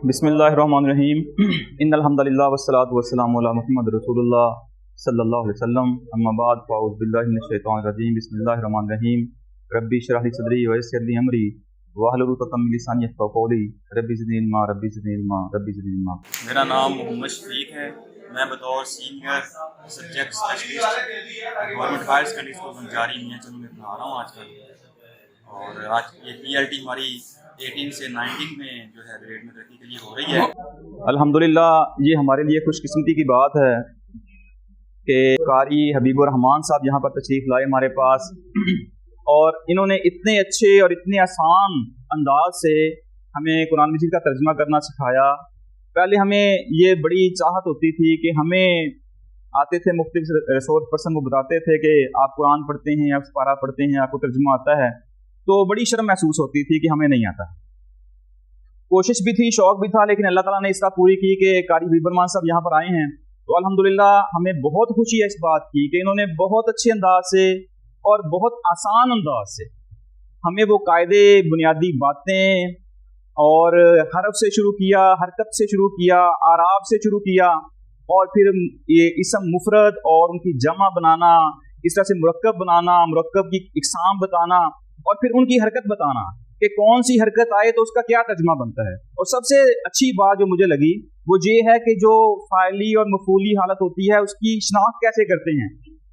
बिस्मिल्लाहिर्रहमानिर्रहीम इन्नल हम्दुलिल्लाह वस्सलातु वस्सलामु अला मुहम्मद रसूलुल्लाह सल्लल्लाहु अलैहि वसल्लम अम्मा बाद फ़अऊज़ु बिल्लाहि मिनश शैतानिर रजीम बिस्मिल्लाहिर्रहमानिर्रहीम रब्बी इश्रह ली सदरी व यस्सिर ली अमरी वहलुल उक़दतम मिन लिसानी यफ़क़हू क़ौली रब्बी ज़िदनी इल्मा रब्बी ज़िदनी इल्मा रब्बी ज़िदनी इल्मा। मेरा नाम मोहम्मद शफीक है। मैं बतौर senior subject specialist government higher secondary school Banjari Mianchand में पढ़ा रहा हूँ आजकल। और आज ये PLT हमारी 18 से 19 में जो है ग्रेड में तरक्की के लिए हो रही है। अल्हम्दुलिल्लाह, ये हमारे लिए खुशकिस्मती की बात है कि कारी हबीबुर रहमान साहब यहाँ पर तशरीफ़ लाए हमारे पास, और इन्होंने इतने अच्छे और इतने आसान अंदाज से हमें कुरान मजीद का तर्जुमा करना सिखाया। पहले हमें ये बड़ी चाहत होती थी कि हमें आते थे मुख्तलिफ रिसोर्स पर्सन, वो बताते थे कि आप कुरान पढ़ते हैं, आप पारा पढ़ते हैं, आपको तर्जुमा आता है, तो बड़ी शर्म महसूस होती थी कि हमें नहीं आता। कोशिश भी थी, शौक भी था, लेकिन अल्लाह ताला ने इसका पूरी की कि कारी हबीबुर रहमान साहब यहाँ पर आए हैं। तो अल्हम्दुलिल्लाह हमें बहुत खुशी है इस बात की कि इन्होंने बहुत अच्छे अंदाज से और बहुत आसान अंदाज से हमें वो कायदे, बुनियादी बातें और हरफ से शुरू किया, हरकत से शुरू किया, आराब से शुरू किया, और फिर ये इसम मुफरद और उनकी जमा बनाना, इस तरह से मुरक्कब बनाना, मुरक्कब की इकसाम बताना, और फिर उनकी हरकत बताना कि कौन सी हरकत आए तो उसका क्या तर्जुमा बनता है। और सबसे अच्छी बात जो मुझे लगी वो ये है कि जो फ़ाइली और मफ़ूली हालत होती है उसकी शनाख्त कैसे करते हैं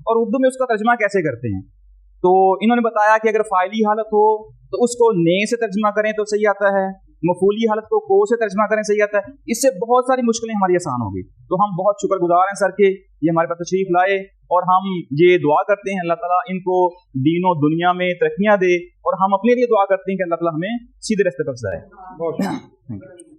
और उर्दू में उसका तर्जुमा कैसे करते हैं। तो इन्होंने बताया कि अगर फ़ाइली हालत हो तो उसको ने से तर्जुमा करें तो सही आता है, मफ़ूली हालत को से तर्जुमा करें सही आता है। इससे बहुत सारी मुश्किलें हमारी आसान होगी। तो हम बहुत शुक्रगुजार हैं सर के ये हमारे पास तशरीफ़ लाए, और हम ये दुआ करते हैं अल्लाह ताला इनको दीन और दुनिया में तरक्कियाँ दे, और हम अपने लिए दुआ करते हैं कि अल्लाह ताला हमें सीधे रास्ते पर फंसाए।